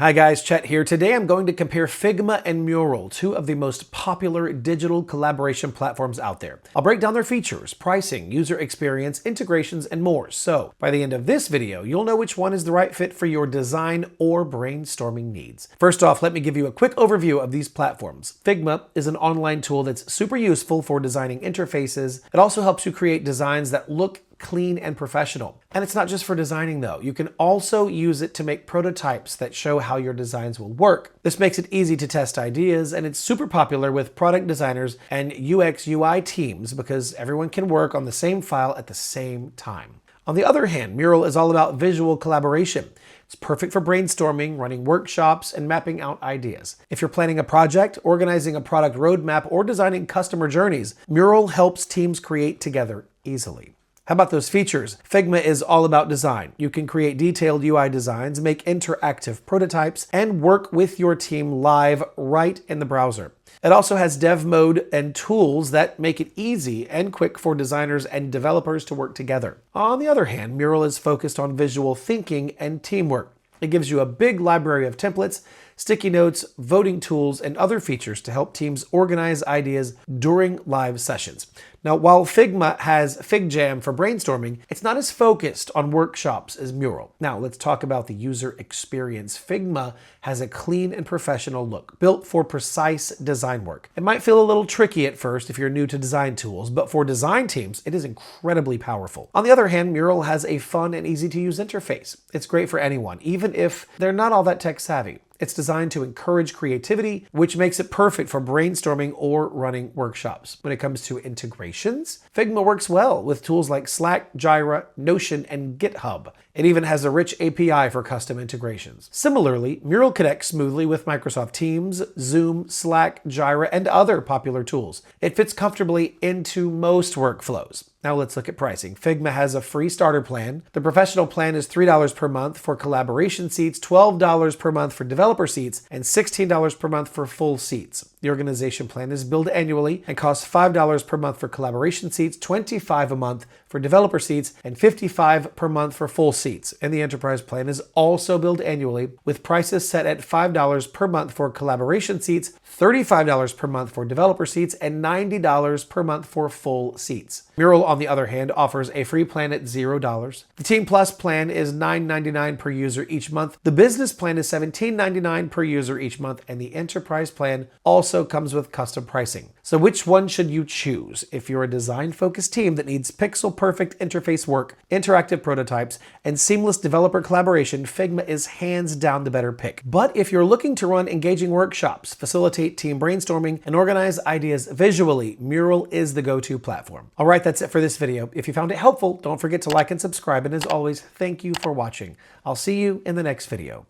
Hi guys, Chet here. Today I'm going to compare Figma and Mural, two of the most popular digital collaboration platforms out there. I'll break down their features, pricing, user experience, integrations, and more. So by the end of this video, you'll know which one is the right fit for your design or brainstorming needs. First off, let me give you a quick overview of these platforms. Figma is an online tool that's super useful for designing interfaces. It also helps you create designs that look clean and professional. And it's not just for designing though. You can also use it to make prototypes that show how your designs will work. This makes it easy to test ideas, and it's super popular with product designers and UX UI teams because everyone can work on the same file at the same time. On the other hand, Mural is all about visual collaboration. It's perfect for brainstorming, running workshops, and mapping out ideas. If you're planning a project, organizing a product roadmap, or designing customer journeys, Mural helps teams create together easily. How about those features? Figma is all about design. You can create detailed UI designs, make interactive prototypes, and work with your team live right in the browser. It also has dev mode and tools that make it easy and quick for designers and developers to work together. On the other hand, Mural is focused on visual thinking and teamwork. It gives you a big library of templates, sticky notes, voting tools, and other features to help teams organize ideas during live sessions. Now, while Figma has FigJam for brainstorming, it's not as focused on workshops as Mural. Now, let's talk about the user experience. Figma has a clean and professional look, built for precise design work. It might feel a little tricky at first if you're new to design tools, but for design teams, it is incredibly powerful. On the other hand, Mural has a fun and easy-to-use interface. It's great for anyone, even if they're not all that tech-savvy. It's designed to encourage creativity, which makes it perfect for brainstorming or running workshops. When it comes to integrations, Figma works well with tools like Slack, Jira, Notion, and GitHub. It even has a rich API for custom integrations. Similarly, Mural connects smoothly with Microsoft Teams, Zoom, Slack, Jira, and other popular tools. It fits comfortably into most workflows. Now let's look at pricing. Figma has a free starter plan. The professional plan is $3 per month for collaboration seats, $12 per month for developer seats, and $16 per month for full seats. The organization plan is billed annually and costs $5 per month for collaboration seats, $25 a month for developer seats, and $55 per month for full seats. And the enterprise plan is also billed annually with prices set at $5 per month for collaboration seats, $35 per month for developer seats, and $90 per month for full seats. Mural, on the other hand, offers a free plan at $0. The Team Plus plan is $9.99 per user each month. The business plan is $17.99 per user each month, and the enterprise plan also comes with custom pricing. So which one should you choose? If you're a design-focused team that needs pixel-perfect interface work, interactive prototypes, and seamless developer collaboration, Figma is hands down the better pick. But if you're looking to run engaging workshops, facilitate team brainstorming, and organize ideas visually, Mural is the go-to platform. All right, that's it for this video. If you found it helpful, don't forget to like and subscribe. And as always, thank you for watching. I'll see you in the next video.